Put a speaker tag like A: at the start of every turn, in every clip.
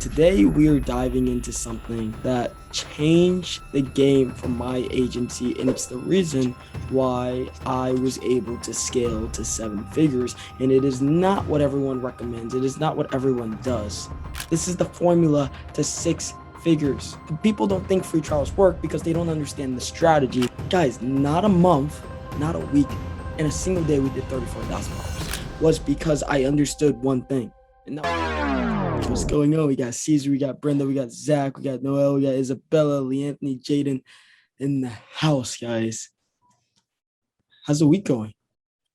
A: Today, we are diving into something that changed the game for my agency, and it's the reason why I was able to scale to 7 figures. And it is not what everyone recommends, it is not what everyone does. This is the formula to 6 figures. People don't think free trials work because they don't understand the strategy. Guys, not a month, not a week, in a single day, we did $34,000. Was because I understood one thing. And what's going on? We got Caesar, we got Brenda, we got Zach, we got Noel, we got Isabella, Leanthony, Jaden in the house, guys. How's the week going?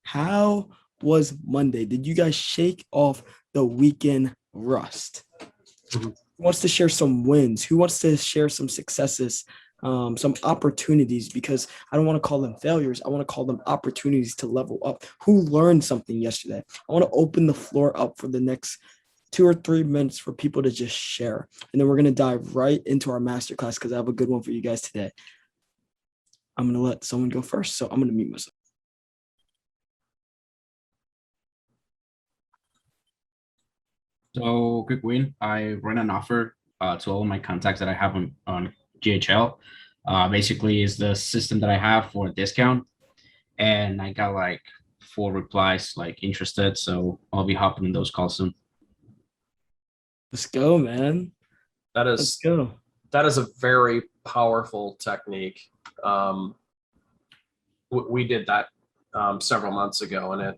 A: How was Monday? Did you guys shake off the weekend rust? Who wants to share some wins? Who wants to share some successes, some opportunities? Because I don't want to call them failures. I want to call them opportunities to level up. Who learned something yesterday? I want to open the floor up for the next 2 or 3 minutes for people to just share. And then we're going to dive right into our masterclass because I have a good one for you guys today. I'm going to let someone go first. So I'm going to mute myself.
B: So quick win. I ran an offer to all of my contacts that I have on GHL. Basically is the system that I have for a discount. And I got like 4 replies like interested. So I'll be hopping in those calls soon.
A: Let's go, man. Let's go.
C: That is a very powerful technique. We did that several months ago, and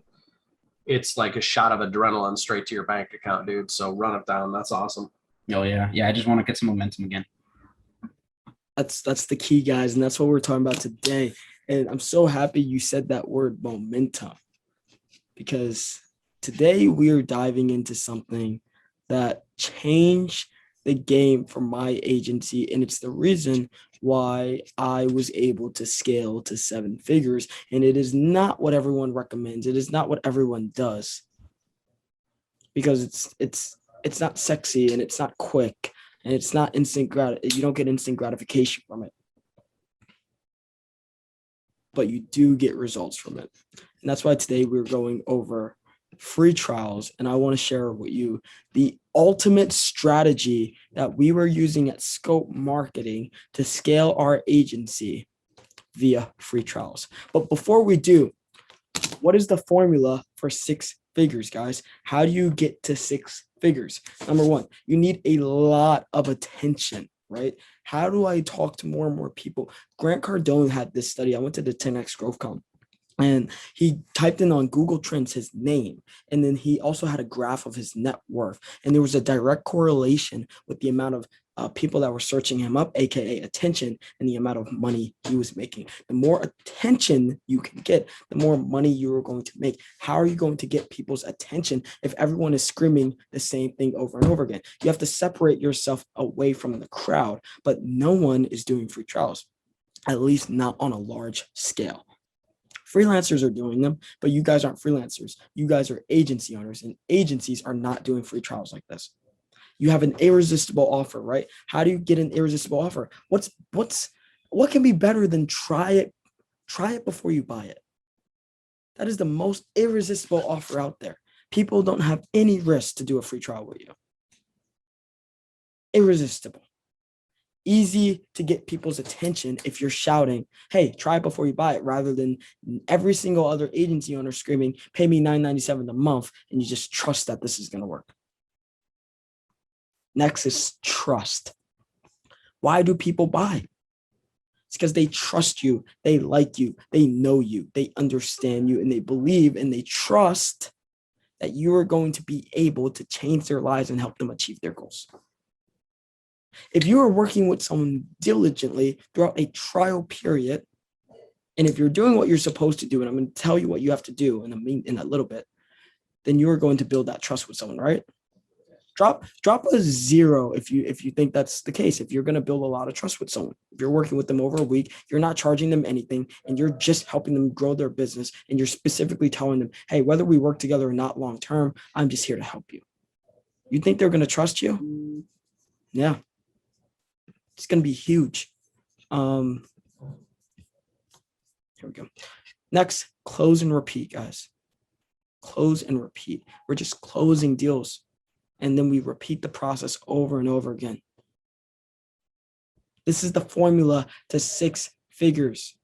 C: it's like a shot of adrenaline straight to your bank account, dude. So run it down. That's awesome.
B: Oh yeah. I just want to get some momentum again.
A: That's the key, guys, and that's what we're talking about today. And I'm so happy you said that word momentum, because today we are diving into something that changed the game for my agency, and it's the reason why I was able to scale to 7 figures. And it is not what everyone recommends, it is not what everyone does, because it's not sexy, and it's not quick, and it's not instant you don't get instant gratification from it, but you do get results from it. And that's why today we're going over free trials, and I want to share with you the ultimate strategy that we were using at Scope Marketing to scale our agency via free trials. But before we do, what is the formula for 6 figures, guys? How do you get to 6 figures? Number one, you need a lot of attention, right? How do I talk to more and more people? Grant Cardone had this study. I went to the 10X Growth Con, and he typed in on Google Trends his name, and then he also had a graph of his net worth, and there was a direct correlation with the amount of people that were searching him up, aka attention, and the amount of money he was making. The more attention you can get, the more money you are going to make. How are you going to get people's attention if everyone is screaming the same thing over and over again? You have to separate yourself away from the crowd, but no one is doing free trials, at least not on a large scale. Freelancers are doing them, but you guys aren't freelancers. You guys are agency owners, and agencies are not doing free trials like this. You have an irresistible offer, right? How do you get an irresistible offer? What can be better than try it before you buy it? That is the most irresistible offer out there. People don't have any risk to do a free trial with you. Irresistible. Easy to get people's attention if you're shouting, hey, try it before you buy it, rather than every single other agency owner screaming, pay me $9.97 a month, and you just trust that this is going to work. Next is trust. Why do people buy? It's because they trust you, they like you, they know you, they understand you, and they believe and they trust that you are going to be able to change their lives and help them achieve their goals. If you are working with someone diligently throughout a trial period, and if you're doing what you're supposed to do, and I'm going to tell you what you have to do in a little bit, then you are going to build that trust with someone, right? Drop a 0 if you think that's the case. If you're going to build a lot of trust with someone, if you're working with them over a week, you're not charging them anything, and you're just helping them grow their business, and you're specifically telling them, hey, whether we work together or not long term, I'm just here to help you. You think they're going to trust you? Yeah. It's going to be huge. Here we go. Next, close and repeat, guys. Close and repeat. We're just closing deals. And then we repeat the process over and over again. This is the formula to 6 figures.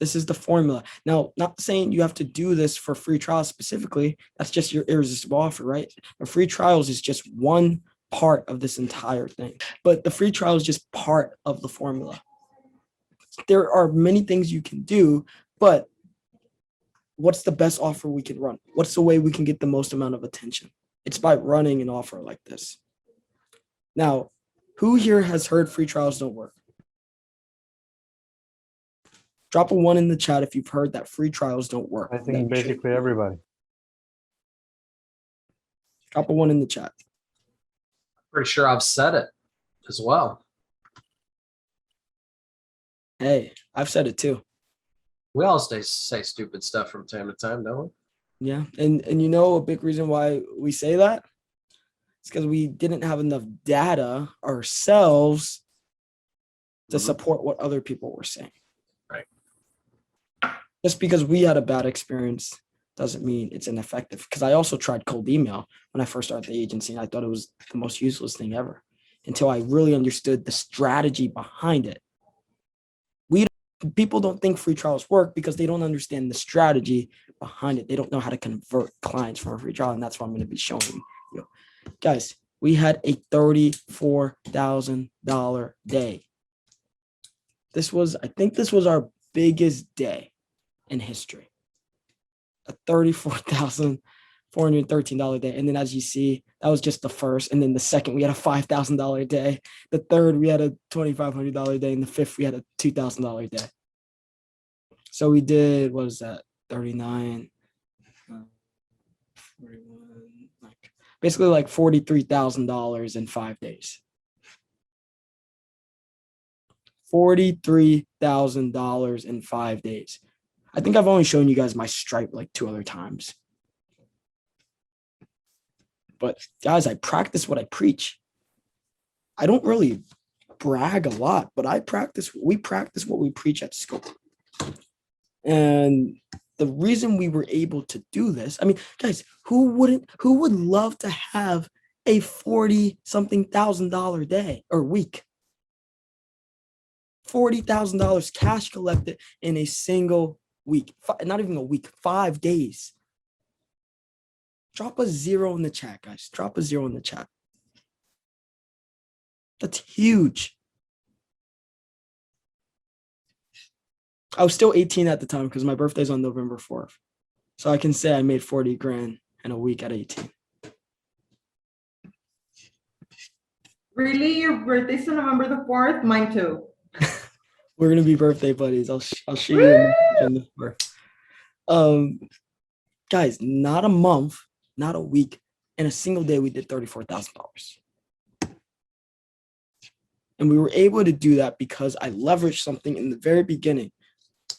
A: This is the formula. Now, not saying you have to do this for free trials specifically. That's just your irresistible offer, right? A free trials is just one part of this entire thing. But the free trial is just part of the formula. There are many things you can do, but what's the best offer we can run? What's the way we can get the most amount of attention? It's by running an offer like this. Now, who here has heard free trials don't work? Drop a 1 in the chat if you've heard that free trials don't work.
D: I think basically everybody.
A: Drop a 1 in the chat.
C: Pretty sure I've said it as well.
A: Hey, I've said it too.
C: We all say stupid stuff from time to time, don't we?
A: Yeah, and you know a big reason why we say that? It's because we didn't have enough data ourselves to support what other people were saying.
C: Right.
A: Just because we had a bad experience doesn't mean it's ineffective. Because I also tried cold email when I first started the agency, and I thought it was the most useless thing ever until I really understood the strategy behind it. People don't think free trials work because they don't understand the strategy behind it. They don't know how to convert clients from a free trial, and that's what I'm going to be showing you. Guys, we had a $34,000 day. I think this was our biggest day in history. A $34,413 day. And then as you see, that was just the first. And then the second, we had a $5,000 day. The third, we had a $2,500 day. And the fifth, we had a $2,000 day. So we did, what was that? 39, 41, basically like $43,000 in 5 days. $43,000 in 5 days. I think I've only shown you guys my stripe like 2 other times. But guys, I practice what I preach. I don't really brag a lot, but we practice what we preach at Scope. And the reason we were able to do this, I mean, guys, who would love to have a $40-something thousand day or week? $40,000 cash collected in a single week, not even a week, 5 days. Drop a 0 in the chat, guys. Drop a 0 in the chat. That's huge. I was still 18 at the time because my birthday's on November 4th. So I can say I made 40 grand in a week at 18.
E: Really? Your birthday's on November the 4th? Mine too.
A: We're gonna be birthday buddies. I'll show you a message on the 4th. Guys, not a month, not a week, in a single day we did $34,000. And we were able to do that because I leveraged something in the very beginning.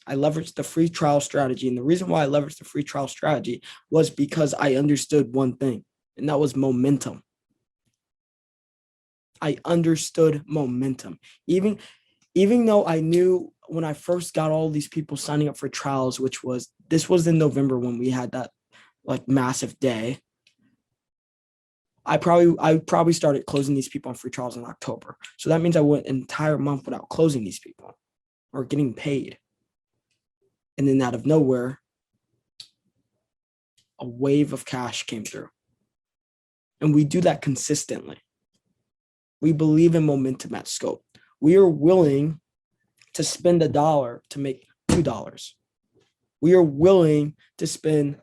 A: I leveraged the free trial strategy. And the reason why I leveraged the free trial strategy was because I understood one thing, and that was momentum. I understood momentum. Even though I knew when I first got all these people signing up for trials, this was in November when we had that like massive day. I probably started closing these people on free trials in October. So that means I went an entire month without closing these people or getting paid. And then out of nowhere, a wave of cash came through. And we do that consistently. We believe in momentum at Scope. We are willing to spend $1 to make $2. We are willing to spend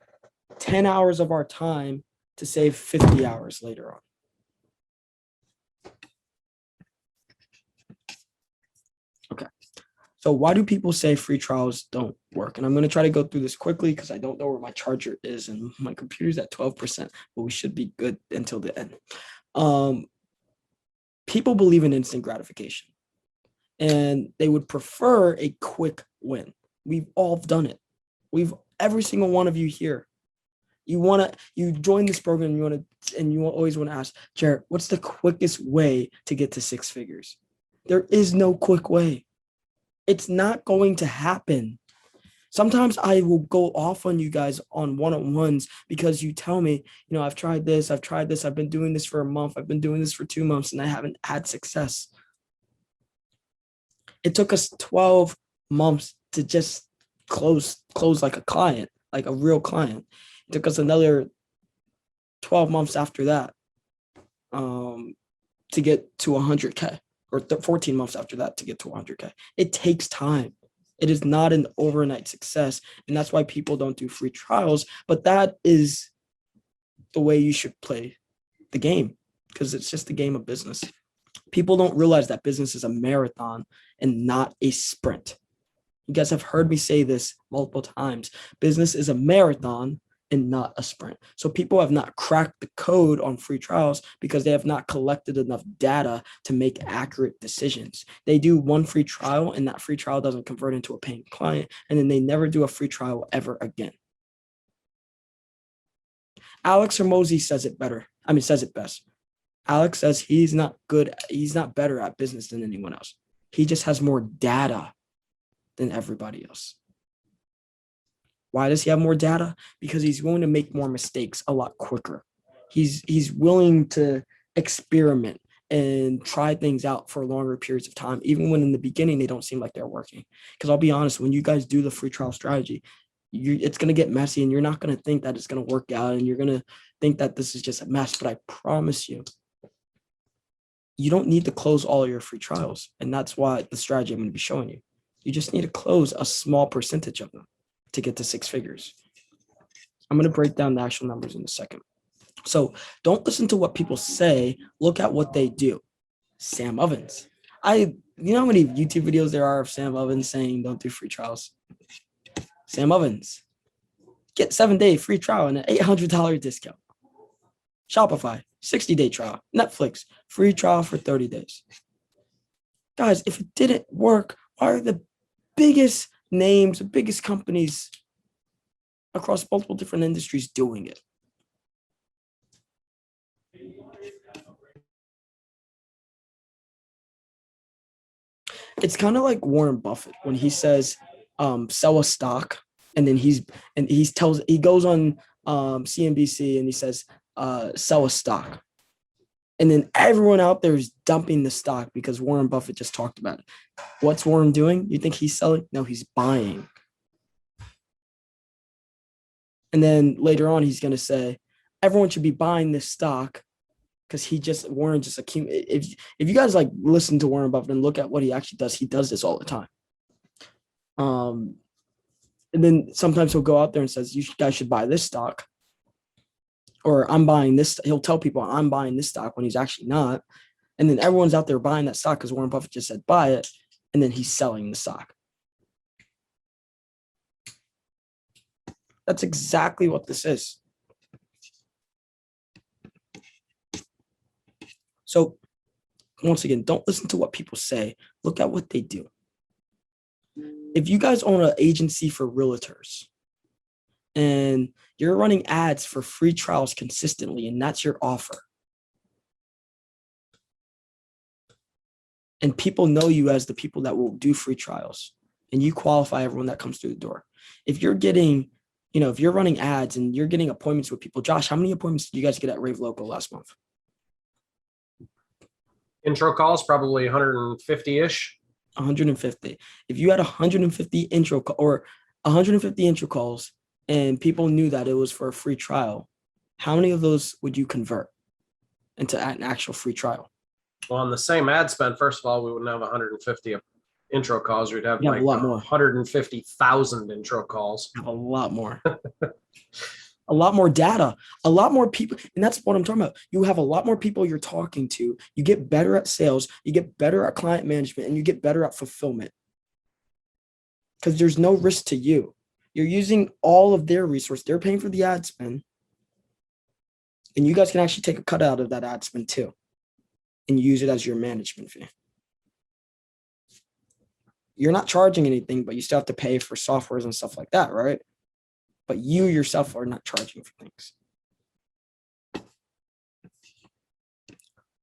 A: 10 hours of our time to save 50 hours later on. Okay. So why do people say free trials don't work? And I'm going to try to go through this quickly because I don't know where my charger is and my computer's at 12%, but we should be good until the end. People believe in instant gratification and they would prefer a quick win. We've all done it. Every single one of you here. You join this program and you always want to ask, Jared, what's the quickest way to get to 6 figures? There is no quick way. It's not going to happen. Sometimes I will go off on you guys on one-on-ones because you tell me, I've tried this, I've been doing this for a month, I've been doing this for 2 months, and I haven't had success. It took us 12 months to just close like a client, like a real client. It took us another 12 months after that to get to 100K, or 14 months after that to get to 100K. It takes time. It is not an overnight success. And that's why people don't do free trials. But that is the way you should play the game, because it's just a game of business. People don't realize that business is a marathon and not a sprint. You guys have heard me say this multiple times. Business is a marathon and not a sprint. So people have not cracked the code on free trials because they have not collected enough data to make accurate decisions. They do one free trial and that free trial doesn't convert into a paying client, and then they never do a free trial ever again. Alex Hormozi says it best. Alex says he's not better at business than anyone else. He just has more data than everybody else. Why does he have more data? Because he's willing to make more mistakes a lot quicker. He's willing to experiment and try things out for longer periods of time, even when in the beginning they don't seem like they're working. Because I'll be honest, when you guys do the free trial strategy, it's going to get messy and you're not going to think that it's going to work out and you're going to think that this is just a mess. But I promise you, you don't need to close all your free trials. And that's why the strategy I'm going to be showing you. You just need to close a small percentage of them to get to 6 figures. I'm going to break down the actual numbers in a second. So don't listen to what people say. Look at what they do. Sam Ovens. You know how many YouTube videos there are of Sam Ovens saying don't do free trials? Sam Ovens. Get 7-day free trial and an $800 discount. Shopify, 60-day trial. Netflix, free trial for 30 days. Guys, if it didn't work, why are the biggest names, the biggest companies across multiple different industries doing it? It's kind of like Warren Buffett when he says sell a stock, and then he goes on CNBC and he says sell a stock, and then everyone out there is dumping the stock because Warren Buffett just talked about it. What's Warren doing? You think he's selling? No, he's buying. And then later on, he's going to say everyone should be buying this stock because Warren just accumulates. If you guys like listen to Warren Buffett and look at what he actually does, he does this all the time. And then sometimes he'll go out there and says, you guys should buy this stock. Or I'm buying this. He'll tell people I'm buying this stock when he's actually not. And then everyone's out there buying that stock because Warren Buffett just said buy it. And then he's selling the stock. That's exactly what this is. So once again, don't listen to what people say. Look at what they do. If you guys own an agency for realtors and you're running ads for free trials consistently, and that's your offer, and people know you as the people that will do free trials, and you qualify everyone that comes through the door. If you're getting, if you're running ads and you're getting appointments with people, Josh, how many appointments did you guys get at Rave Local last month?
C: Intro calls, probably 150-ish.
A: 150. If you had 150 intro calls and people knew that it was for a free trial, how many of those would you convert into an actual free trial?
C: Well, on the same ad spend, first of all, we wouldn't have 150 intro calls. We'd have like
A: a lot more.
C: 150,000 intro calls.
A: A lot more. A lot more data, a lot more people. And that's what I'm talking about. You have a lot more people you're talking to. You get better at sales. You get better at client management, and you get better at fulfillment. Because there's no risk to you. You're using all of their resource. They're paying for the ad spend. And you guys can actually take a cut out of that ad spend too and use it as your management fee. You're not charging anything, but you still have to pay for softwares and stuff like that, right? But you yourself are not charging for things.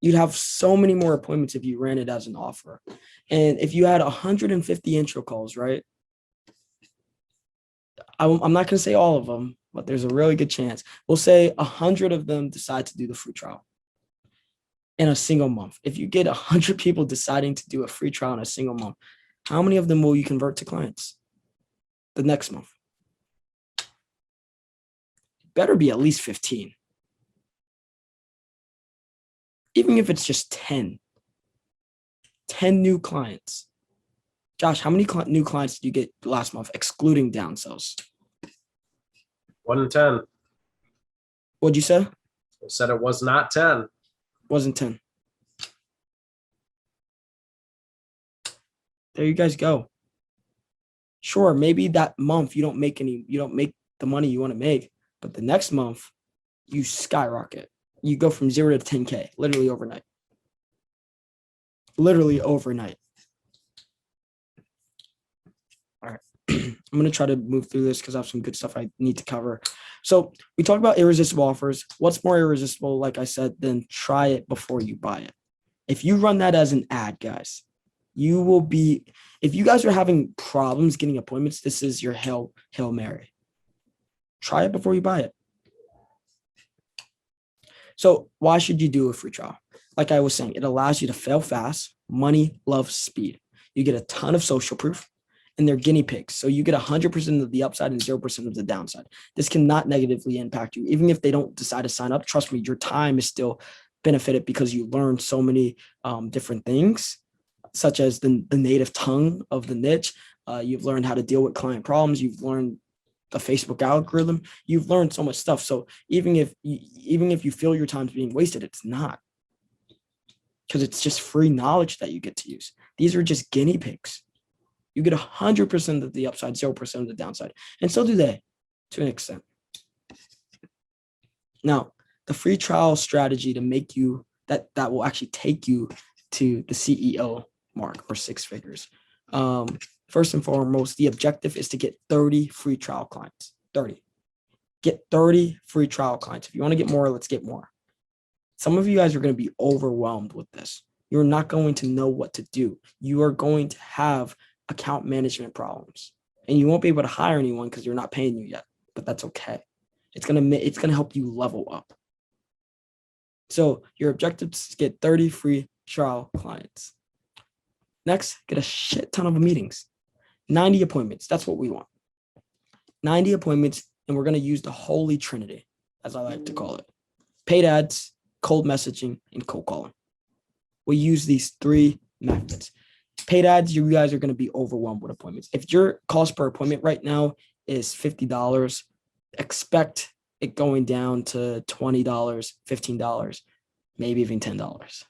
A: You'd have so many more appointments if you ran it as an offer. And if you had 150 intro calls, right? I'm not going to say all of them, but there's a really good chance. We'll say 100 of them decide to do the free trial in a single month. If you get 100 people deciding to do a free trial in a single month, how many of them will you convert to clients the next month? Better be at least 15. Even if it's just 10 new clients. Josh, how many new clients did you get last month, excluding downsells?
C: 1 in 10.
A: What'd you say?
C: I said it was not 10.
A: Wasn't 10. There you guys go. Sure, maybe that month you don't make the money you want to make, but the next month you skyrocket. You go from 0 to 10K, literally overnight. Literally overnight. All right. I'm going to try to move through this because I have some good stuff I need to cover. So we talked about irresistible offers. What's more irresistible, like I said, than try it before you buy it? If you run that as an ad, guys, you will be, if you guys are having problems getting appointments, this is your Hail Mary. Try it before you buy it. So why should you do a free trial? Like I was saying, it allows you to fail fast. Money loves speed. You get a ton of social proof, and they're guinea pigs. So you get 100% of the upside and 0% of the downside. This cannot negatively impact you. Even if they don't decide to sign up, trust me, your time is still benefited because you learned so many different things, such as the native tongue of the niche. You've learned how to deal with client problems. You've learned the Facebook algorithm. You've learned so much stuff. So even if you feel your time's being wasted, it's not, because it's just free knowledge that you get to use. These are just guinea pigs. You get 100% of the upside, 0% of the downside, and so do they, to an extent. Now, the free trial strategy to make you that will actually take you to the CEO mark or 6 figures. First and foremost, the objective is to get 30 free trial clients. 30. Get 30 free trial clients. If you want to get more, let's get more. Some of you guys are going to be overwhelmed with this. You're not going to know what to do. You are going to have account management problems, and you won't be able to hire anyone because you're not paying you yet, but that's okay. It's going to help you level up. So your objective is to get 30 free trial clients. Next, get a shit ton of meetings. 90 appointments. That's what we want. 90 appointments, and we're going to use the holy trinity, as I like to call it. Paid ads, cold messaging, and cold calling. We use these 3 methods. Paid ads, you guys are going to be overwhelmed with appointments. If your cost per appointment right now is $50, expect it going down to $20, $15, maybe even $10.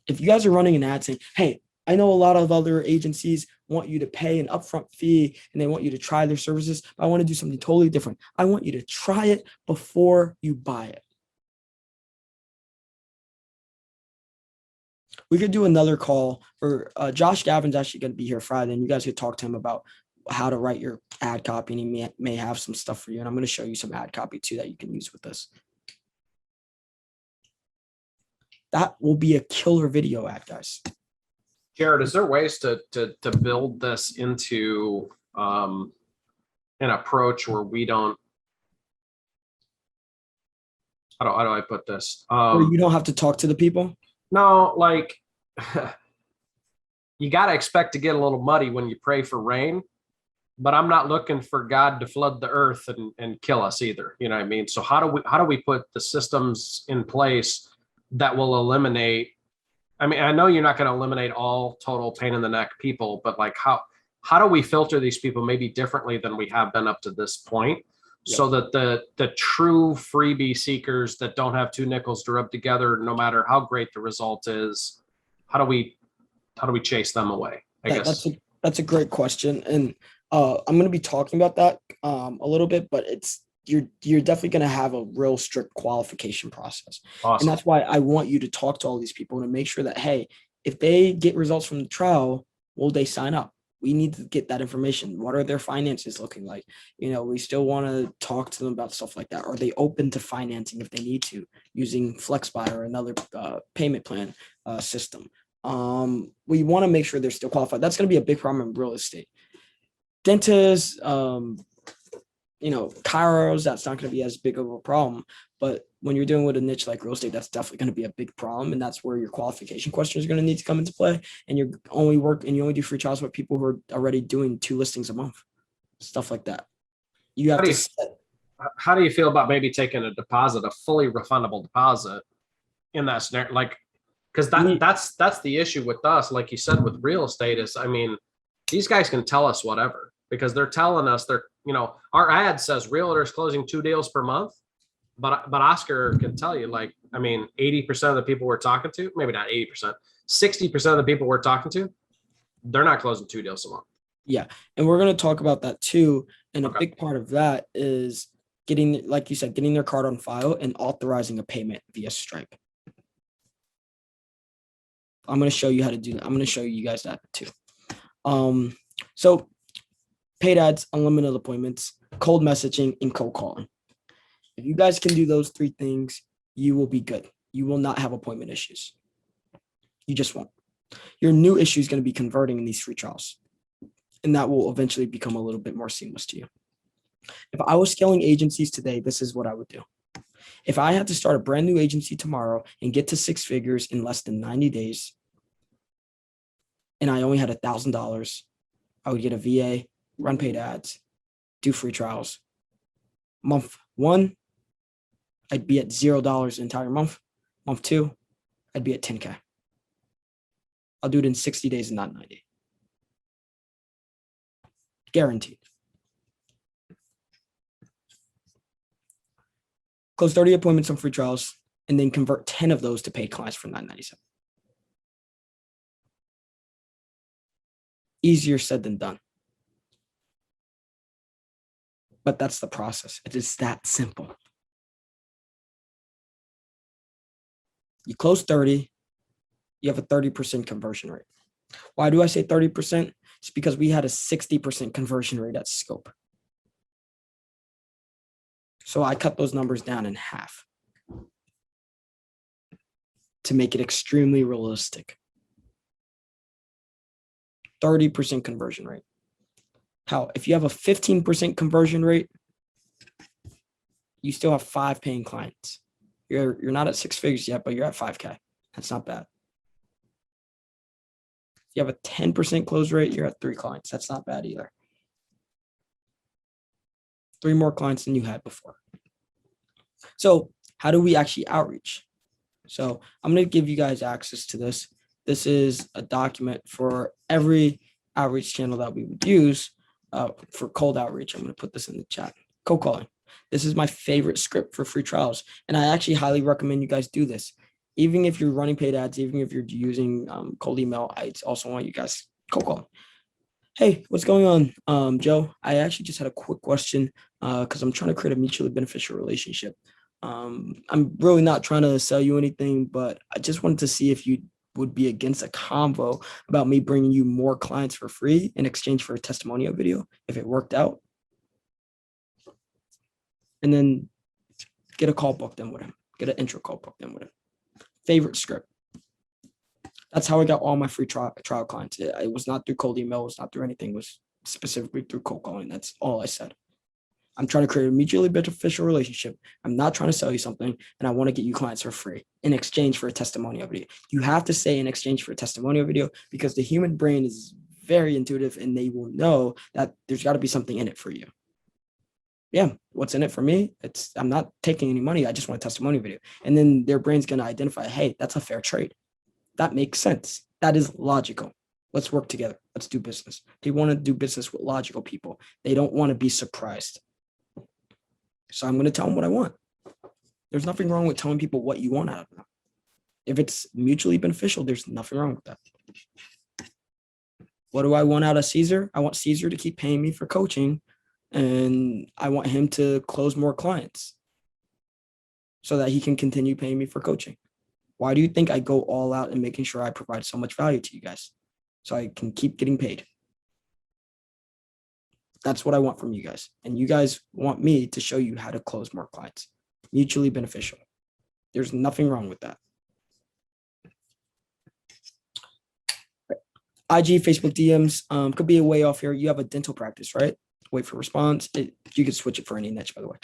A: If you guys are running an ad saying, hey, I know a lot of other agencies want you to pay an upfront fee and they want you to try their services, but I want to do something totally different. I want you to try it before you buy it. We could do another call, or Josh Gavin's actually going to be here Friday, and you guys could talk to him about how to write your ad copy, and he may have some stuff for you. And I'm going to show you some ad copy too that you can use with this. That will be a killer video ad, guys.
C: Jared, is there ways to build this into an approach where we don't, how do I put this?
A: Or you don't have to talk to the people?
C: No, like you got to expect to get a little muddy when you pray for rain, but I'm not looking for God to flood the earth and kill us either. You know what I mean? So how do we put the systems in place that will eliminate, I mean, I know you're not going to eliminate all total pain in the neck people, but like how do we filter these people maybe differently than we have been up to this point? Yep. So that the true freebie seekers that don't have 2 nickels to rub together, no matter how great the result is, how do we chase them away? I guess
A: that's a great question, and I'm going to be talking about that a little bit, but you're definitely going to have a real strict qualification process.
C: Awesome.
A: And that's why I want you to talk to all these people to make sure that, hey, if they get results from the trial, will they sign up? We need to get that information. What are their finances looking like? You know, we still want to talk to them about stuff like that. Are they open to financing if they need to, using FlexBuy or another payment plan system? We want to make sure they're still qualified. That's going to be a big problem in real estate. dentists, chiros, that's not going to be as big of a problem. But when you're dealing with a niche like real estate, that's definitely going to be a big problem. And that's where your qualification questions are going to need to come into play. And you only do free trials with people who are already doing 2 listings a month, stuff like that. You have
C: How do you feel about maybe taking a deposit, a fully refundable deposit in that scenario? Like, because that's the issue with us, like you said, with real estate is, I mean, these guys can tell us whatever because they're telling us our ad says realtors closing 2 deals per month. But Oscar can tell you, like, I mean, 80% of the people we're talking to, maybe not 80%, 60% of the people we're talking to, they're not closing 2 deals a month.
A: Yeah. And we're going to talk about that too. And a big part of that is getting, like you said, getting their card on file and authorizing a payment via Stripe. I'm going to show you how to do that. I'm going to show you guys that too. So paid ads, unlimited appointments, cold messaging, and cold calling. If you guys can do those 3 things, you will be good. You will not have appointment issues. You just won't. Your new issue is going to be converting in these free trials. And that will eventually become a little bit more seamless to you. If I was scaling agencies today, this is what I would do. If I had to start a brand new agency tomorrow and get to 6 figures in less than 90 days, and I only had $1,000, I would get a VA, run paid ads, do free trials. Month 1, I'd be at $0 the entire month. Month 2, I'd be at 10K. I'll do it in 60 days and not 90. Guaranteed. Close 30 appointments on free trials and then convert 10 of those to paid clients for $9.97. Easier said than done. But that's the process. It is that simple. You close 30, you have a 30% conversion rate. Why do I say 30%? It's because we had a 60% conversion rate at scope. So I cut those numbers down in half to make it extremely realistic. 30% conversion rate. How? If you have a 15% conversion rate, you still have 5 paying clients. You're not at 6 figures yet, but you're at 5K. That's not bad. If you have a 10% close rate, you're at 3 clients. That's not bad either. 3 more clients than you had before. So how do we actually outreach? So I'm going to give you guys access to this. This is a document for every outreach channel that we would use for cold outreach. I'm going to put this in the chat. Cold calling. This is my favorite script for free trials. And I actually highly recommend you guys do this. Even if you're running paid ads, even if you're using cold email, I also want you guys cold calling. Hey, what's going on, Joe? I actually just had a quick question because I'm trying to create a mutually beneficial relationship. I'm really not trying to sell you anything, but I just wanted to see if you would be against a convo about me bringing you more clients for free in exchange for a testimonial video if it worked out. And then get a call booked in with him. Get an intro call booked in with him. Favorite script. That's how I got all my free trial clients. It was not through cold email. It was not through anything. It was specifically through cold calling. That's all I said. I'm trying to create a mutually beneficial relationship. I'm not trying to sell you something, and I want to get you clients for free in exchange for a testimonial video. You have to say in exchange for a testimonial video because the human brain is very intuitive, and they will know that there's got to be something in it for you. Yeah, what's in it for me? I'm not taking any money. I just want a testimonial video. And then their brain's going to identify, hey, that's a fair trade. That makes sense. That is logical. Let's work together. Let's do business. They want to do business with logical people. They don't want to be surprised. So I'm going to tell them what I want. There's nothing wrong with telling people what you want out of them. If it's mutually beneficial, there's nothing wrong with that. What do I want out of Caesar? I want Caesar to keep paying me for coaching, and I want him to close more clients so that he can continue paying me for coaching. Why do you think I go all out in making sure I provide so much value to you guys so I can keep getting paid? That's what I want from you guys. And you guys want me to show you how to close more clients. Mutually beneficial. There's nothing wrong with that. IG, Facebook DMs could be a way off here. You have a dental practice, right? Wait for response. You could switch it for any niche, by the way.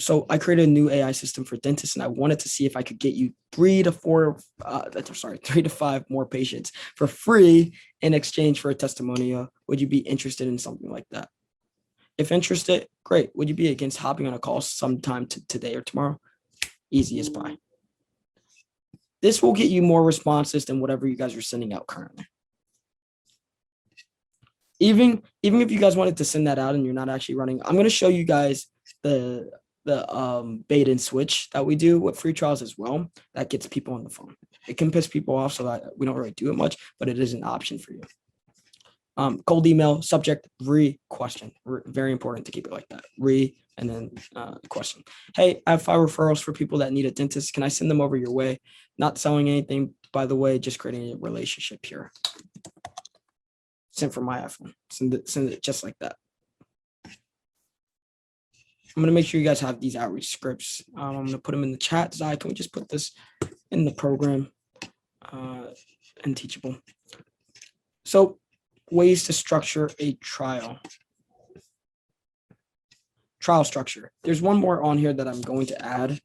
A: So I created a new AI system for dentists, and I wanted to see if I could get you 3 to 5 more patients for free in exchange for a testimonial. Would you be interested in something like that? If interested, great. Would you be against hopping on a call sometime today or tomorrow? Easy as pie. This will get you more responses than whatever you guys are sending out currently. Even if you guys wanted to send that out and you're not actually running, I'm going to show you guys the bait and switch that we do with free trials as well. That gets people on the phone. It can piss people off, so that we don't really do it much, but it is an option for you. Cold email, subject, question. Very important to keep it like that. And then question. Hey, I have 5 referrals for people that need a dentist. Can I send them over your way? Not selling anything, by the way, just creating a relationship here. Sent from my iPhone. Send it just like that. I'm gonna make sure you guys have these outreach scripts. I'm gonna put them in the chat. Zai, can we just put this in the program? And Teachable. So, ways to structure a trial. Trial structure. There's one more on here that I'm going to add.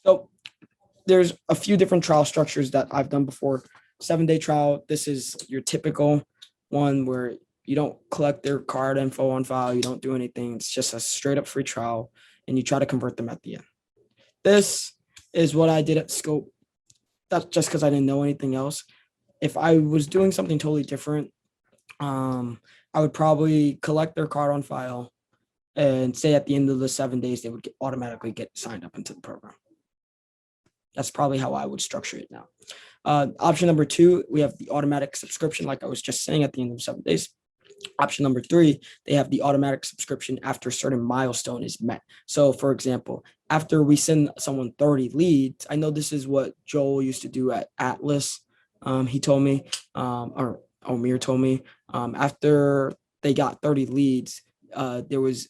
A: So there's a few different trial structures that I've done before. 7-day trial. This is your typical one where you don't collect their card info on file. You don't do anything. It's just a straight up free trial and you try to convert them at the end. This is what I did at Scope. That's just because I didn't know anything else. If I was doing something totally different, I would probably collect their card on file and say at the end of the 7 days, they would automatically get signed up into the program. That's probably how I would structure it now. Option number 2, we have the automatic subscription, like I was just saying, at the end of 7 days. Option number 3, they have the automatic subscription after a certain milestone is met. So for example, after we send someone 30 leads, I know this is what Joel used to do at Atlas. He told me, or Omir told me, after they got 30 leads, there was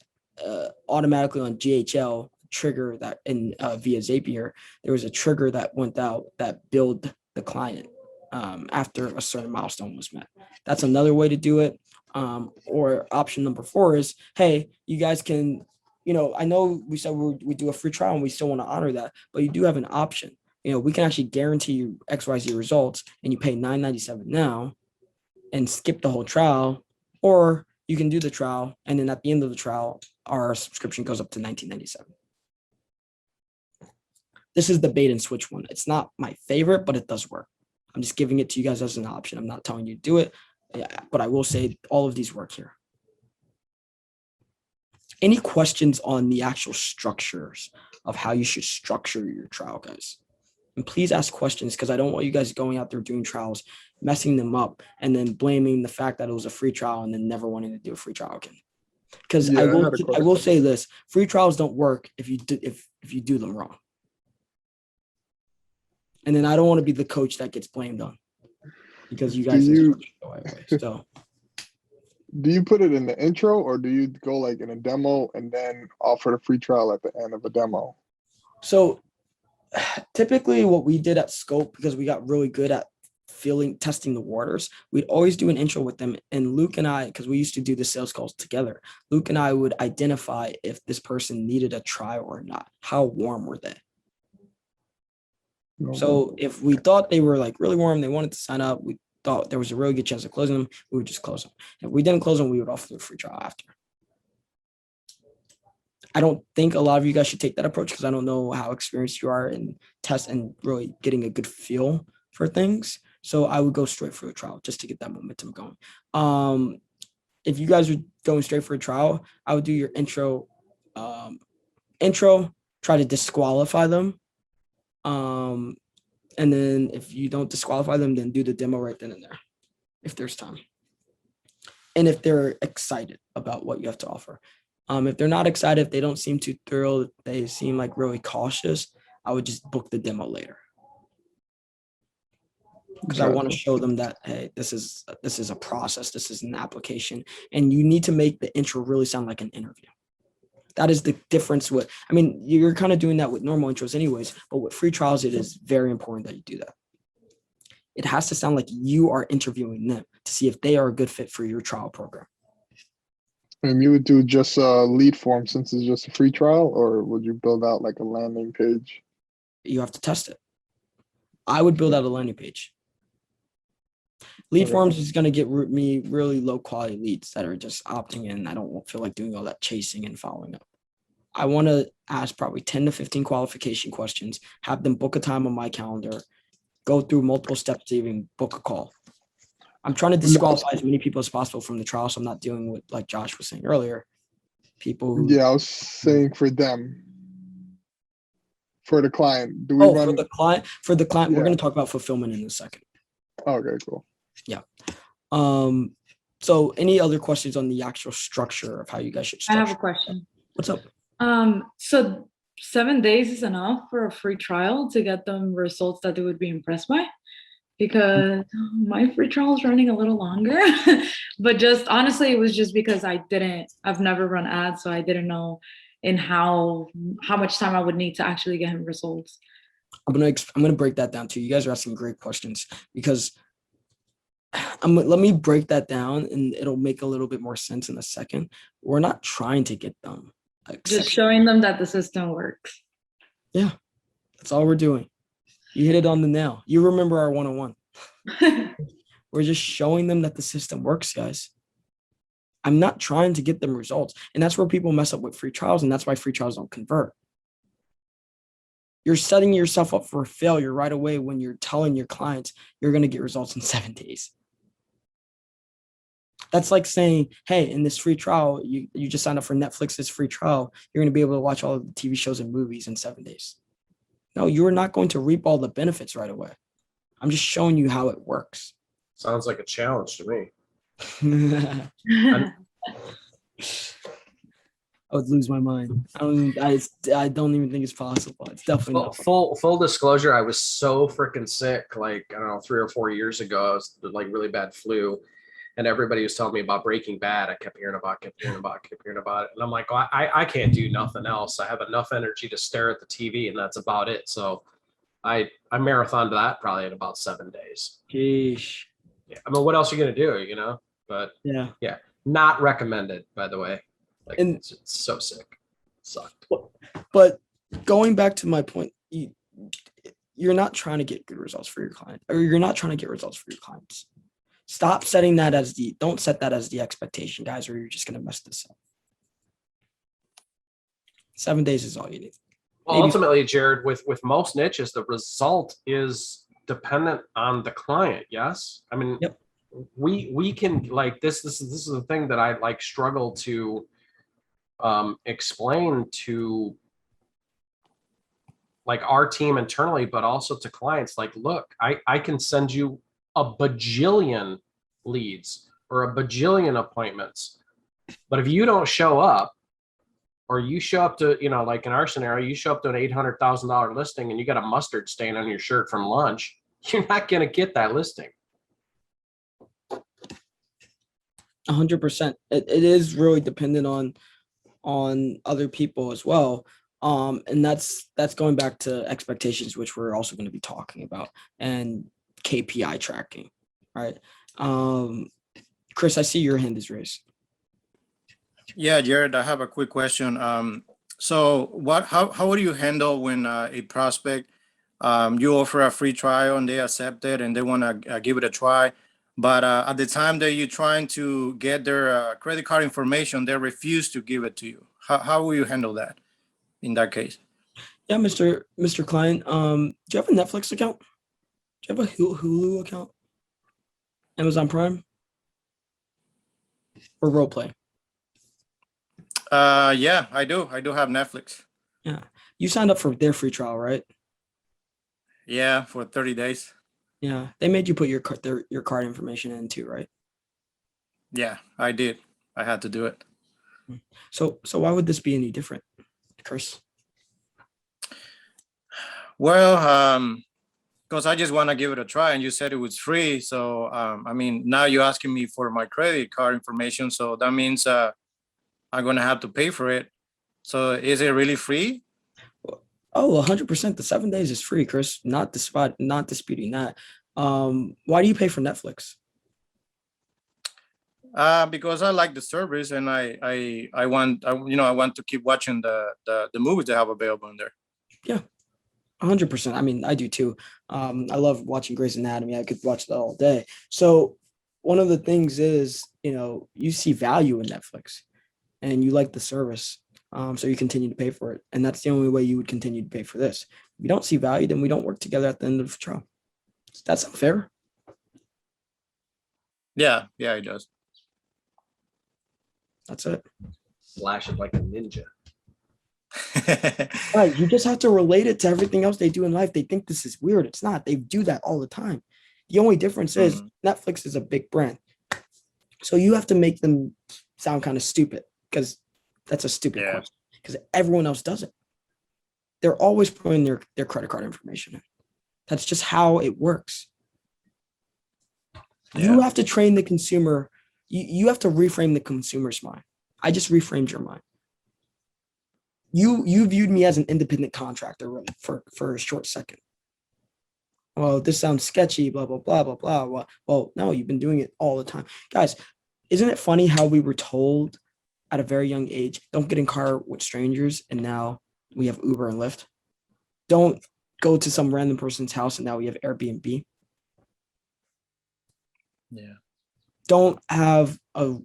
A: automatically on GHL trigger that in via Zapier, there was a trigger that went out that billed the client after a certain milestone was met. That's another way to do it. Or option number 4 is, hey, you guys can, I know we said we do a free trial and we still want to honor that, but you do have an option. We can actually guarantee you XYZ results and you pay $9.97 now and skip the whole trial, or you can do the trial and then at the end of the trial, our subscription goes up to $19.97. This is the bait and switch one. It's not my favorite, but it does work. I'm just giving it to you guys as an option. I'm not telling you to do it, but I will say all of these work here. Any questions on the actual structures of how you should structure your trial, guys? And please ask questions because I don't want you guys going out there doing trials, messing them up, and then blaming the fact that it was a free trial and then never wanting to do a free trial again. Because I will say this: free trials don't work if you do them wrong. And then I don't want to be the coach that gets blamed on because you guys. So,
D: do you put it in the intro or do you go like in a demo and then offer the free trial at the end of a demo?
A: So typically what we did at Scope, because we got really good at testing the waters, we'd always do an intro with them. And Luke and I, because we used to do the sales calls together, Luke and I would identify if this person needed a trial or not. How warm were they? So if we thought they were like really warm, they wanted to sign up, we thought there was a really good chance of closing them, we would just close them. If we didn't close them, we would offer the free trial after. I don't think a lot of you guys should take that approach because I don't know how experienced you are in test and really getting a good feel for things. So I would go straight for a trial just to get that momentum going. If you guys are going straight for a trial, I would do your intro, try to disqualify them. And then if you don't disqualify them, then do the demo right then and there, if there's time. And if they're excited about what you have to offer. If they're not excited, if they don't seem too thrilled, they seem like really cautious, I would just book the demo later. because I want to
D: Gotcha.
A: show them that, hey, this is a process, this is an application, and you need to make the intro really sound like an interview. That is the difference with, I mean, you're kind of doing that with normal intros anyways, but with free trials, it is very important that you do that. It has to sound like you are interviewing them to see if they are a good fit for your trial program.
D: And you would do just a lead form since it's just a free trial, or would you build out like a landing page?
A: You have to test it. I would build out a landing page. Lead
D: Okay.
A: forms is going to get me really low quality leads that are just opting in. I don't feel like doing all that chasing and following up. I want to ask probably 10 to 15 qualification questions, have them book a time on my calendar, go through multiple steps to even book a call. I'm trying to disqualify as many people as possible from the trial, so I'm not dealing with, like Josh was saying earlier, people who.
D: Yeah, I was saying for them. For the client, do we
A: Oh,
D: run?
A: for the client, we're
D: Yeah.
A: going to talk about fulfillment in a second.
D: Okay, cool.
A: So any other questions on the actual structure of how you guys should
F: I
A: structure?
F: have a question.
A: What's up?
F: So 7 days is enough for a free trial to get them results that they would be impressed by? Because my free trial is running a little longer, but just honestly, it was just because I've never run ads, so I didn't know in how much time I would need to actually get him results.
A: I'm gonna break that down too. You guys are asking great questions because let me break that down and it'll make a little bit more sense in a second. We're not trying to get them.
F: Just showing them that the system works.
A: Yeah, that's all we're doing. You hit it on the nail. You remember our 101. We're just showing them that the system works, guys. I'm not trying to get them results. And that's where people mess up with free trials. And that's why free trials don't convert. You're setting yourself up for failure right away when you're telling your clients you're going to get results in 7 days. That's like saying, hey, in this free trial, you just signed up for Netflix's free trial. You're going to be able to watch all of the TV shows and movies in 7 days. No, you're not going to reap all the benefits right away. I'm just showing you how it works.
C: Sounds like a challenge to me.
A: I would lose my mind. I don't even think it's possible. It's definitely not.
C: Full disclosure, I was so freaking sick, like, I don't know, 3 or 4 years ago. I was like really bad flu. And everybody was telling me about Breaking Bad. I kept hearing about it. And I'm like, well, I can't do nothing else. I have enough energy to stare at the TV and that's about it. So I marathoned that probably in about 7 days.
A: Sheesh.
C: Yeah. I mean, what else are you going to do, you know? But
A: Yeah.
C: Not recommended, by the way. Like,
A: And
C: it's so sick. Sucked.
A: but going back to my point, you're not trying to get good results for your client, or you're not trying to get results for your clients. Stop setting that don't set that as the expectation, guys, or you're just going to mess this up. 7 days is all you need.
C: Well,
A: Maybe-
C: ultimately, Jared, with most niches, the result is dependent on the client. Yes. I mean,
A: Yep.
C: we can, like, this is the thing that I like struggle to explain to like our team internally, but also to clients. Like, look, I can send you a bajillion leads or a bajillion appointments, but if you don't show up, or you show up to, you know, like in our scenario, you show up to an $800,000 listing and you got a mustard stain on your shirt from lunch, you're not going to get that listing.
A: 100%. It is really dependent on other people as well. And that's going back to expectations, which we're also going to be talking about, and KPI tracking, right? Chris, I see your hand is raised.
G: Yeah, Jared, I have a quick question. So how would you handle when a prospect, you offer a free trial and they accept it and they want to give it a try, but at the time that you're trying to get their credit card information, they refuse to give it to you? How will you handle that in that case?
A: Yeah, Mr. Klein, do you have a Netflix account? Do you have a Hulu account? Amazon Prime? Or Roleplay?
G: Yeah, I do have Netflix.
A: Yeah. You signed up for their free trial, right?
G: Yeah, for 30 days.
A: Yeah. They made you put your card information in too, right?
G: Yeah, I did. I had to do it.
A: So why would this be any different, Chris?
G: Well, because I just want to give it a try, and you said it was free. So, I mean, now you're asking me for my credit card information. So that means I'm going to have to pay for it. So is it really free?
A: Oh, 100%. The 7 days is free, Chris. Not disputing that. Why do you pay for Netflix?
G: Because I like the service, and I want to keep watching the movies they have available in there.
A: Yeah, 100%. I mean, I do too. I love watching Grey's Anatomy. I could watch that all day. So one of the things is, you see value in Netflix and you like the service. So you continue to pay for it. And that's the only way you would continue to pay for this. If you don't see value, then we don't work together at the end of the trial. That's unfair.
G: Yeah, it does.
A: That's it.
C: Slash it like a ninja.
A: Right. You just have to relate it to everything else they do in life. They think this is weird. It's not. They do that all the time. The only difference is Netflix is a big brand. So you have to make them sound kind of stupid, because that's a stupid question, because everyone else does it. They're always putting their credit card information in. That's just how it works. You have to train the consumer. You have to reframe the consumer's mind. I just reframed your mind. You viewed me as an independent contractor for a short second. Well, this sounds sketchy, blah, blah, blah, blah, blah. Well, no, you've been doing it all the time. Guys, isn't it funny how we were told at a very young age, don't get in car with strangers, and now we have Uber and Lyft? Don't go to some random person's house, and now we have Airbnb.
G: Yeah.
A: Don't have a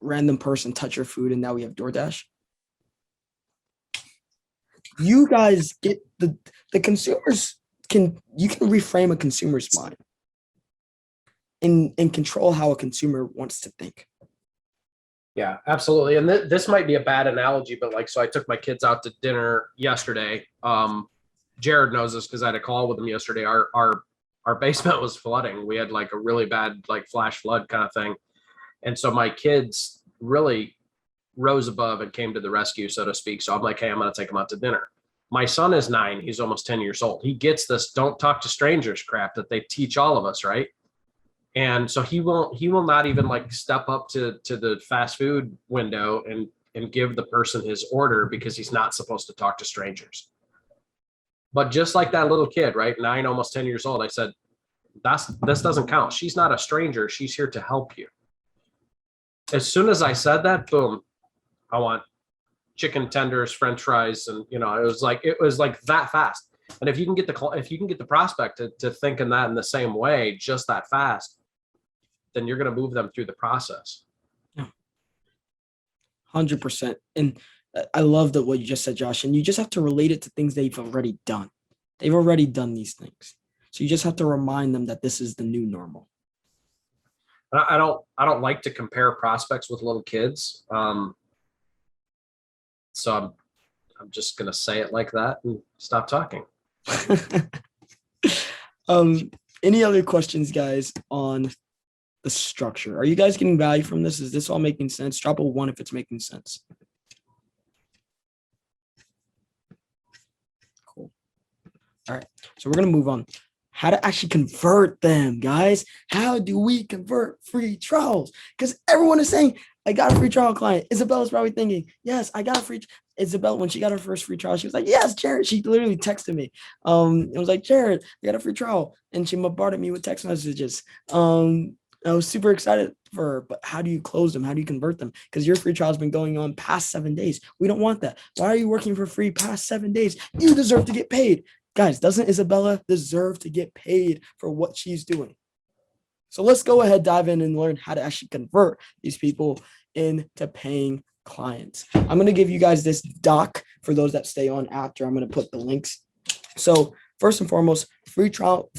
A: random person touch your food, and now we have DoorDash. You guys get the consumers you can reframe a consumer's mind and control how a consumer wants to think.
C: Yeah, absolutely. And this might be a bad analogy, but so I took my kids out to dinner yesterday. Jared knows this because I had a call with him yesterday. Our basement was flooding. We had a really bad flash flood kind of thing. And so my kids really rose above and came to the rescue, so to speak. So I'm like, hey, I'm going to take them out to dinner. My son is 9. He's almost 10 years old. He gets this don't talk to strangers crap that they teach all of us, right? And so he will not even step up to the fast food window and give the person his order, because he's not supposed to talk to strangers. But just like that little kid, right? 9, almost 10 years old. I said, this doesn't count. She's not a stranger. She's here to help you. As soon as I said that, boom, I want chicken tenders, French fries, and it was like that fast. And if you can get the prospect to thinking that in the same way, just that fast, then you're going to move them through the process.
A: Yeah. 100%. And I love what you just said, Josh. And you just have to relate it to things they've already done. They've already done these things. So you just have to remind them that this is the new normal.
C: I don't like to compare prospects with little kids. So I'm just going to say it like that and stop talking.
A: Any other questions, guys, on the structure? Are you guys getting value from this? Is this all making sense? Drop a 1 if it's making sense. Cool. All right. So we're going to move on. How to actually convert them, guys. How do we convert free trials? Because everyone is saying, I got a free trial client. Isabella's probably thinking, yes, I got a free. Isabella, when she got her first free trial, she was like, yes, Jared. She literally texted me. It was like, Jared, I got a free trial. And she bombarded me with text messages. I was super excited for her, but how do you close them? How do you convert them? Because your free trial has been going on past 7 days. We don't want that. Why are you working for free past 7 days? You deserve to get paid. Guys, doesn't Isabella deserve to get paid for what she's doing? So let's go ahead, dive in and learn how to actually convert these people into paying clients. I'm going to give you guys this doc for those that stay on after. I'm going to put the links. So first and foremost, free trial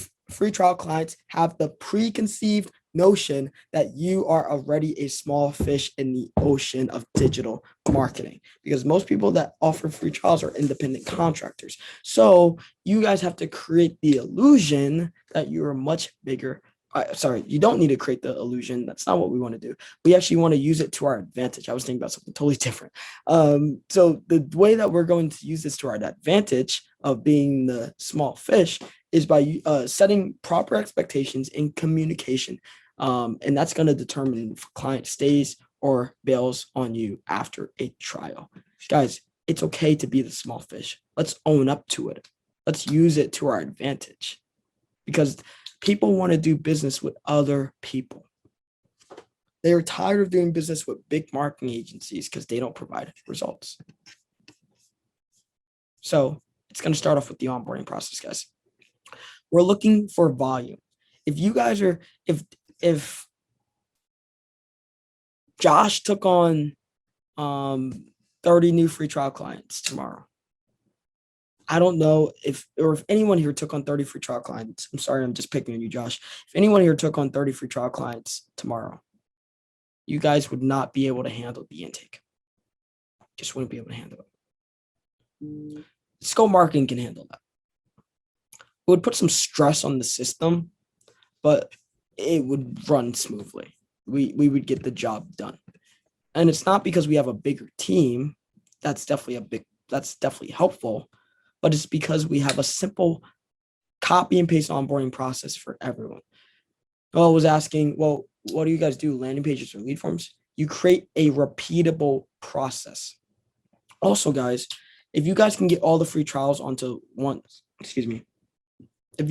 A: clients have the preconceived notion that you are already a small fish in the ocean of digital marketing, because most people that offer free trials are independent contractors. So you guys have to create the illusion that you're a much bigger. You don't need to create the illusion. That's not what we want to do. We actually want to use it to our advantage. I was thinking about something totally different. So the way that we're going to use this to our advantage of being the small fish is by setting proper expectations in communication. And that's going to determine if a client stays or bails on you after a trial. Guys, it's okay to be the small fish. Let's own up to it. Let's use it to our advantage, because people want to do business with other people. They are tired of doing business with big marketing agencies because they don't provide results. So it's going to start off with the onboarding process, guys. We're looking for volume. If you guys are, if Josh took on 30 new free trial clients tomorrow, I don't know if anyone here took on 30 free trial clients. I'm sorry, I'm just picking on you, Josh. If anyone here took on 30 free trial clients tomorrow, you guys would not be able to handle the intake. Just wouldn't be able to handle it. Scope marketing can handle that. It would put some stress on the system, but it would run smoothly. We would get the job done. And it's not because we have a bigger team. That's definitely helpful, but it's because we have a simple copy and paste onboarding process for everyone. I was asking, well, what do you guys do? Landing pages or lead forms? You create a repeatable process. Also, guys, if you guys can get all the free trials onto one, if you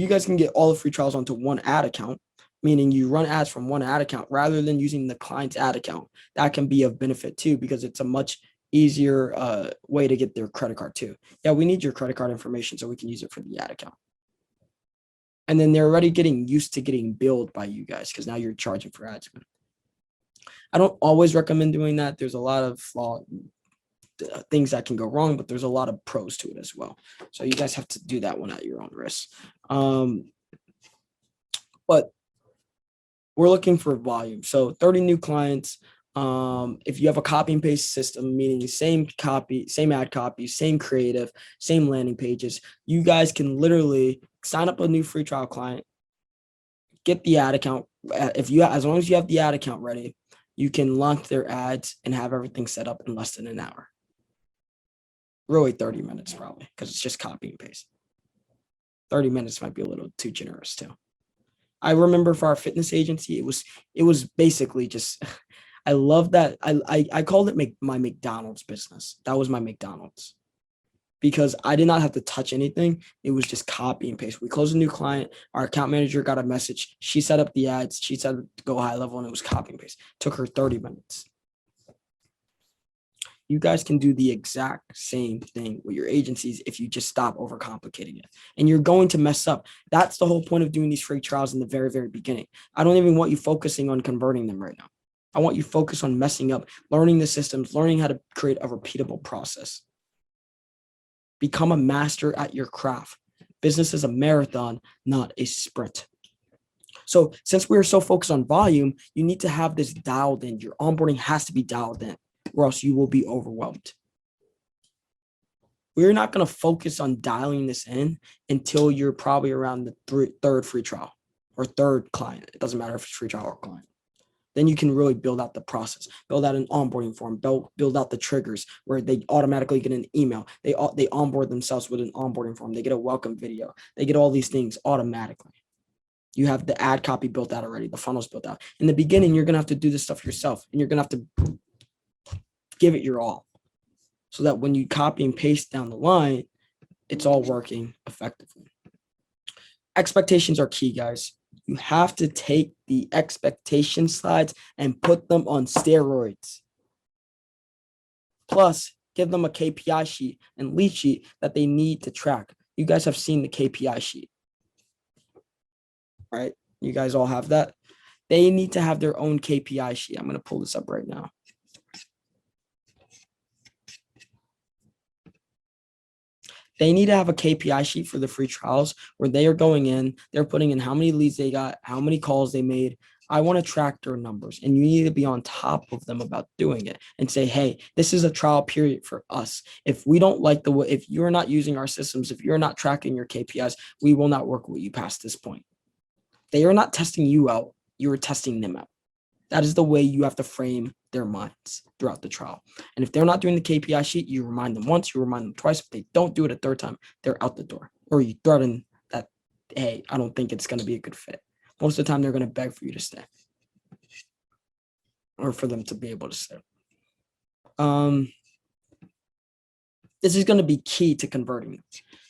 A: guys can get all the free trials onto one ad account, meaning you run ads from one ad account rather than using the client's ad account, that can be of benefit too, because it's a much easier way to get their credit card too. Yeah, we need your credit card information so we can use it for the ad account. And then they're already getting used to getting billed by you guys because now you're charging for ads. I don't always recommend doing that. There's a lot of things that can go wrong, but there's a lot of pros to it as well. So you guys have to do that one at your own risk. But we're looking for volume. So 30 new clients. If you have a copy and paste system, meaning same copy, same ad copy, same creative, same landing pages, you guys can literally sign up a new free trial client, get the ad account. As long as you have the ad account ready, you can launch their ads and have everything set up in less than an hour. Really 30 minutes probably, because it's just copy and paste. 30 minutes might be a little too generous too. I remember for our fitness agency, it was basically just, I love that. I called it my McDonald's business. That was my McDonald's, because I did not have to touch anything. It was just copy and paste. We closed a new client. Our account manager got a message. She set up the ads. She said to go high level, and it was copy and paste. Took her 30 minutes. You guys can do the exact same thing with your agencies if you just stop overcomplicating it. And you're going to mess up. That's the whole point of doing these free trials in the very, very beginning. I don't even want you focusing on converting them right now. I want you focused on messing up, learning the systems, learning how to create a repeatable process. Become a master at your craft. Business is a marathon, not a sprint. So since we're so focused on volume, you need to have this dialed in. Your onboarding has to be dialed in, or else you will be overwhelmed. We're not going to focus on dialing this in until you're probably around the third free trial or third client. It doesn't matter if it's free trial or client. Then you can really build out the process, build out an onboarding form, build out the triggers where they automatically get an email. They onboard themselves with an onboarding form. They get a welcome video. They get all these things automatically. You have the ad copy built out already. The funnel's built out. In the beginning, you're going to have to do this stuff yourself, and you're going to have to give it your all so that when you copy and paste down the line, it's all working effectively. Expectations are key, guys. You have to take the expectation slides and put them on steroids. Plus, give them a KPI sheet and lead sheet that they need to track. You guys have seen the KPI sheet, right? You guys all have that. They need to have their own KPI sheet. I'm going to pull this up right now. They need to have a KPI sheet for the free trials where they are going in, they're putting in how many leads they got, how many calls they made. I want to track their numbers, and you need to be on top of them about doing it and say, hey, this is a trial period for us. If we don't like the way, if you're not using our systems, if you're not tracking your KPIs, we will not work with you past this point. They are not testing you out. You are testing them out. That is the way you have to frame their minds throughout the trial. And if they're not doing the KPI sheet, you remind them once, you remind them twice. If they don't do it a third time, they're out the door, or you threaten that hey, I don't think it's going to be a good fit. Most of the time, they're going to beg for you to stay or for them to be able to stay. This is going to be key to converting them.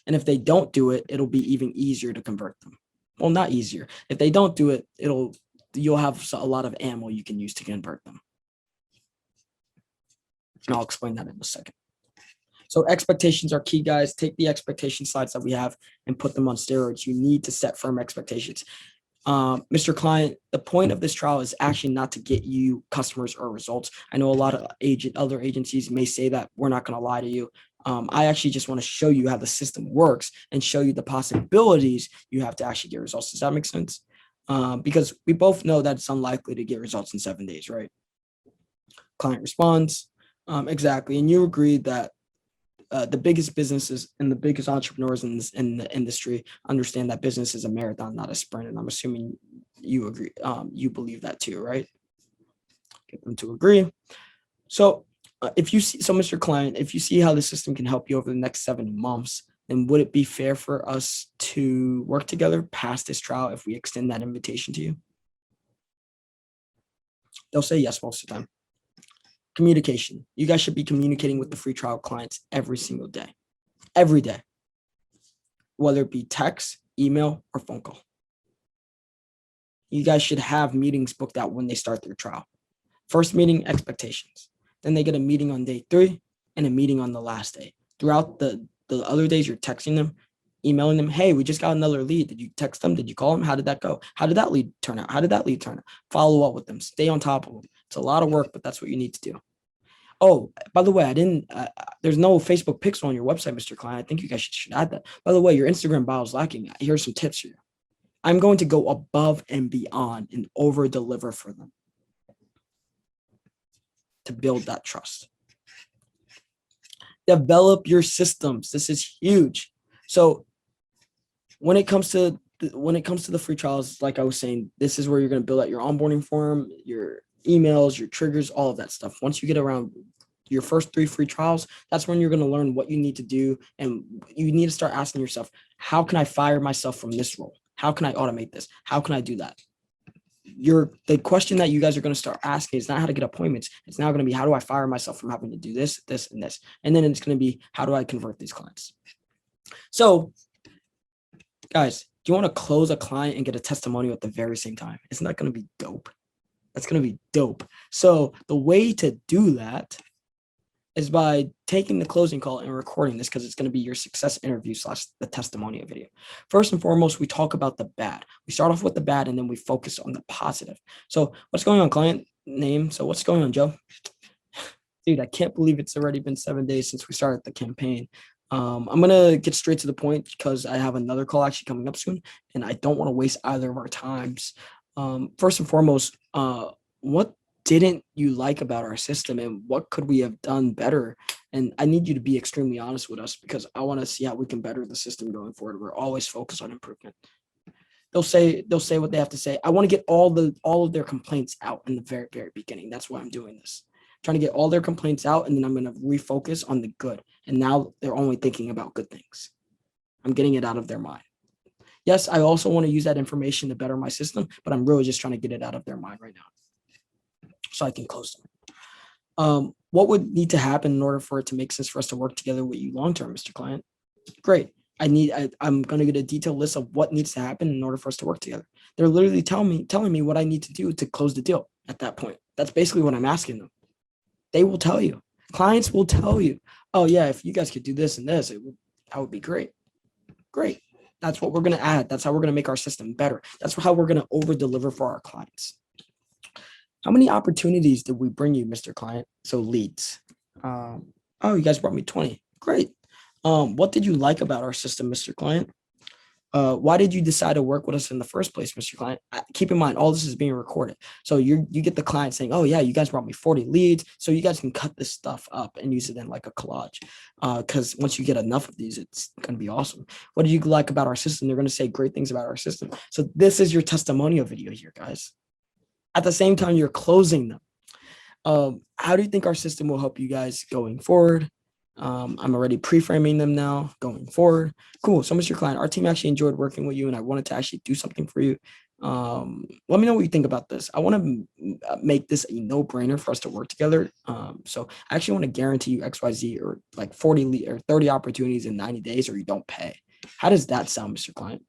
A: And if they don't do it, it'll be even easier to convert them. Well, not easier. If they don't do it, you'll have a lot of ammo you can use to convert them. And I'll explain that in a second. So expectations are key, guys. Take the expectation slides that we have and put them on steroids. You need to set firm expectations. Mr. Client, the point of this trial is actually not to get you customers or results. I know a lot of other agencies may say that. We're not going to lie to you. I actually just want to show you how the system works and show you the possibilities you have to actually get results. Does that make sense? Because we both know that it's unlikely to get results in 7 days, right? Client responds. Exactly. And you agreed that the biggest businesses and the biggest entrepreneurs in the industry understand that business is a marathon, not a sprint. And I'm assuming you agree. You believe that too, right? Get them to agree. So if you see, so Mr. Client, if you see how the system can help you over the next 7 months, then would it be fair for us to work together past this trial if we extend that invitation to you? They'll say yes most of the time. Communication. You guys should be communicating with the free trial clients every single day. Every day. Whether it be text, email, or phone call. You guys should have meetings booked out when they start their trial. First meeting, expectations. Then they get a meeting on day 3 and a meeting on the last day. Throughout the other days, you're texting them, emailing them. Hey, we just got another lead. Did you text them? Did you call them? How did that go? How did that lead turn out? How did that lead turn out? Follow up with them. Stay on top of them. It's a lot of work, but that's what you need to do. Oh, by the way, there's no Facebook pixel on your website, Mr. Client. I think you guys should add that. By the way, your Instagram bio is lacking. Here's some tips for you. I'm going to go above and beyond and over deliver for them to build that trust. Develop your systems. This is huge. So when it comes to the free trials, like I was saying, this is where you're going to build out your onboarding form, your emails, your triggers, all of that stuff. Once you get around your first 3 free trials, that's when you're going to learn what you need to do. And you need to start asking yourself, how can I fire myself from this role? How can I automate this? How can I do that? The question that you guys are going to start asking is not how to get appointments. It's now going to be, how do I fire myself from having to do this, this, and this? And then it's going to be, how do I convert these clients? So guys, do you want to close a client and get a testimonial at the very same time? Isn't that going to be dope? That's going to be dope. So the way to do that is by taking the closing call and recording this, because it's going to be your success interview / the testimonial video. First and foremost, we talk about the bad. We start off with the bad and then we focus on the positive. So what's going on, client name? So what's going on, Joe? Dude, I can't believe it's already been 7 days since we started the campaign. I'm going to get straight to the point because I have another call actually coming up soon and I don't want to waste either of our times. First and foremost, what didn't you like about our system and what could we have done better? And I need you to be extremely honest with us because I want to see how we can better the system going forward. We're always focused on improvement. They'll say what they have to say. I want to get all of their complaints out in the very, very beginning. That's why I'm doing this. Trying to get all their complaints out and then I'm going to refocus on the good. And now they're only thinking about good things. I'm getting it out of their mind. Yes, I also want to use that information to better my system, but I'm really just trying to get it out of their mind right now so I can close them. What would need to happen in order for it to make sense for us to work together with you long-term, Mr. Client? Great. I'm going to get a detailed list of what needs to happen in order for us to work together. They're literally telling me what I need to do to close the deal at that point. That's basically what I'm asking them. They will tell you. Clients will tell you, oh yeah, if you guys could do this and this, that would be great. Great. That's what we're going to add. That's how we're going to make our system better. That's how we're going to over deliver for our clients. How many opportunities did we bring you, Mr. Client? So leads. Oh, you guys brought me 20. Great. What did you like about our system, Mr. Client? Why did you decide to work with us in the first place, Mr. Client? Keep in mind, all this is being recorded. So you get the client saying, oh yeah, you guys brought me 40 leads. So you guys can cut this stuff up and use it in like a collage. Because once you get enough of these, it's going to be awesome. What did you like about our system? They're going to say great things about our system. So this is your testimonial video here, guys. At the same time, you're closing them. How do you think our system will help you guys going forward? I'm already pre-framing them now going forward. Cool. So, Mr. Klein, our team actually enjoyed working with you, and I wanted to actually do something for you. Let me know what you think about this. I want to make this a no-brainer for us to work together. So I actually want to guarantee you XYZ or like 40 or 30 opportunities in 90 days, or you don't pay. How does that sound, Mr. Client?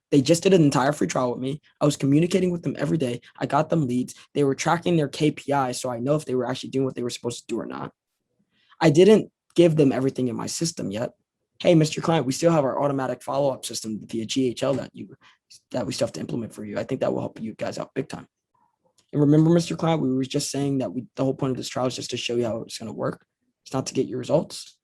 A: They just did an entire free trial with me. I was communicating with them every day. I got them leads. They were tracking their KPIs, so I know if they were actually doing what they were supposed to do or not. I didn't give them everything in my system yet. Hey, Mr. Client, we still have our automatic follow-up system via GHL that we still have to implement for you. I think that will help you guys out big time. And remember, Mr. Client, we were just saying that the whole point of this trial is just to show you how it's going to work. It's not to get your results.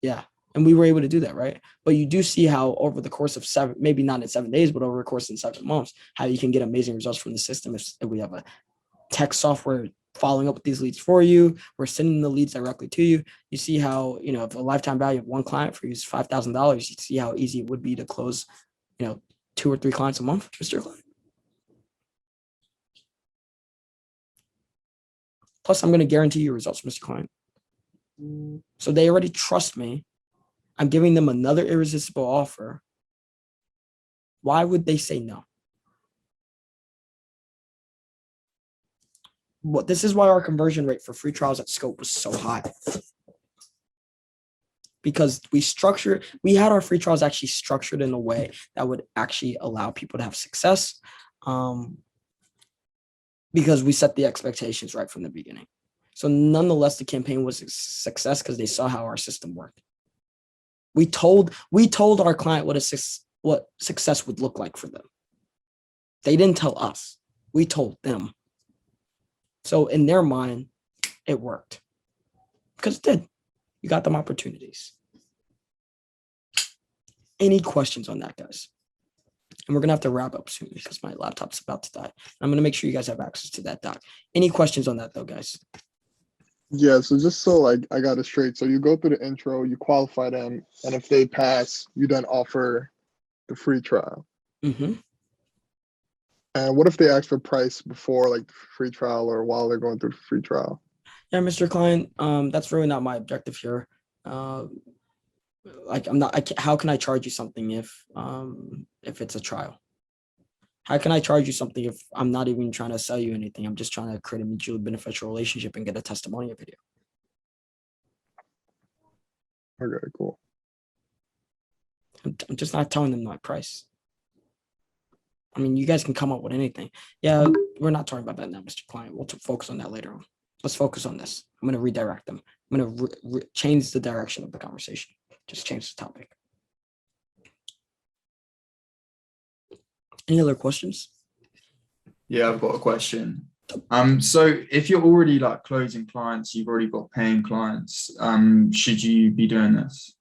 A: Yeah. And we were able to do that, right? But you do see how over the course of 7, maybe not in 7 days, but over the course of 7 months, how you can get amazing results from the system if we have a tech software following up with these leads for you. We're sending the leads directly to you. You see how, if a lifetime value of one client for you is $5,000, you see how easy it would be to close, 2 or 3 clients a month, Mr. Client. Plus, I'm going to guarantee you results, Mr. Client. So they already trust me. I'm giving them another irresistible offer. Why would they say no? Well, this is why our conversion rate for free trials at Scope was so high. Because we had our free trials actually structured in a way that would actually allow people to have success. Because we set the expectations right from the beginning. So nonetheless, the campaign was a success because they saw how our system worked. We told our client what success would look like for them. They didn't tell us. We told them. So in their mind, it worked. Because it did. You got them opportunities. Any questions on that, guys? And we're going to have to wrap up soon because my laptop's about to die. I'm going to make sure you guys have access to that doc. Any questions on that, though, guys?
D: Yeah, so just so I got it straight. So you go through the intro, you qualify them, and if they pass, you then offer the free trial.
A: Mm-hmm.
D: And what if they ask for price before like the free trial or while they're going through the free trial?
A: Yeah, Mr. Klein, that's really not my objective here. How can I charge you something if it's a trial? How can I charge you something if I'm not even trying to sell you anything? I'm just trying to create a mutually beneficial relationship and get a testimonial video.
D: Okay, cool.
A: I'm just not telling them my price. I mean, you guys can come up with anything. Yeah, we're not talking about that now, Mr. Client. We'll focus on that later on. Let's focus on this. I'm going to redirect them. I'm going to change the direction of the conversation. Just change the topic. Any other questions?
H: Yeah, I've got a question. So if you're already like closing clients, you've already got paying clients, should you be doing this?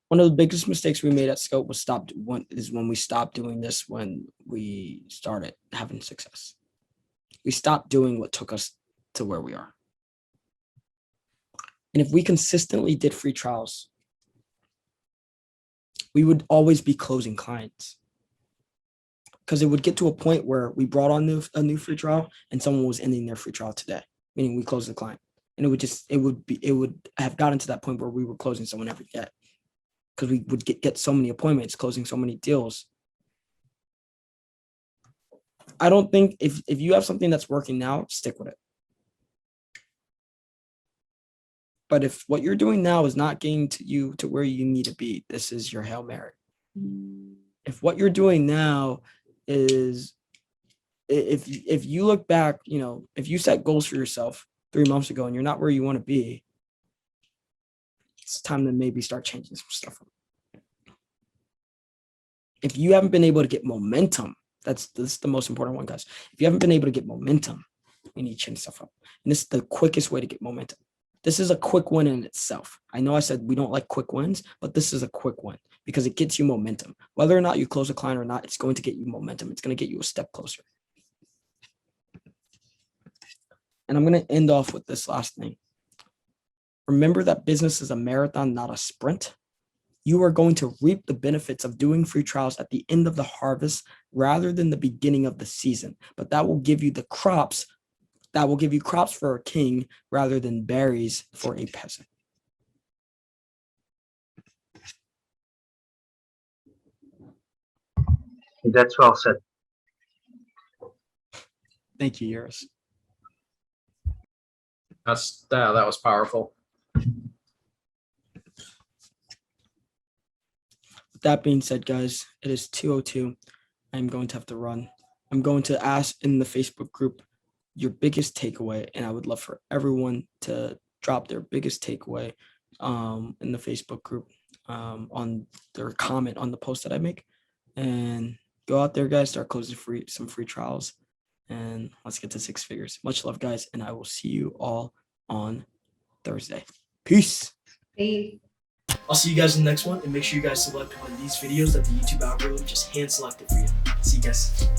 A: One of the biggest mistakes we made at Scope was when we stopped doing this when we started having success. We stopped doing what took us to where we are. And if we consistently did free trials, we would always be closing clients. Because it would get to a point where we brought on a new free trial and someone was ending their free trial today, meaning we closed the client. And it would have gotten to that point where we were closing someone every day. Because we would get so many appointments, closing so many deals. I don't think if you have something that's working now, stick with it. But if what you're doing now is not getting you to where you need to be, this is your Hail Mary. If what you're doing now is, if you look back, if you set goals for yourself 3 months ago and you're not where you want to be, it's time to maybe start changing some stuff up. If you haven't been able to get momentum, that's the most important one, guys. If you haven't been able to get momentum, you need to change stuff up. And this is the quickest way to get momentum. This is a quick win in itself. I know I said we don't like quick wins, but this is a quick win because it gets you momentum. Whether or not you close a client or not, it's going to get you momentum. It's going to get you a step closer. And I'm going to end off with this last thing. Remember that business is a marathon, not a sprint. You are going to reap the benefits of doing free trials at the end of the harvest rather than the beginning of the season. But that will give you the crops that will give you crops for a king rather than berries for a peasant.
I: That's well said.
A: Thank you, Eurus.
C: That was powerful.
A: With that being said, guys, it is 2:02. I'm going to have to run. I'm going to ask in the Facebook group your biggest takeaway, and I would love for everyone to drop their biggest takeaway in the Facebook group on their comment on the post that I make. And go out there, guys, start closing some free trials, and let's get to 6 figures. Much love, guys, and I will see you all on Thursday. Peace.
E: Peace.
A: I'll see you guys in the next one, and make sure you guys select one of these videos that the YouTube algorithm just hand selected for you. See you guys.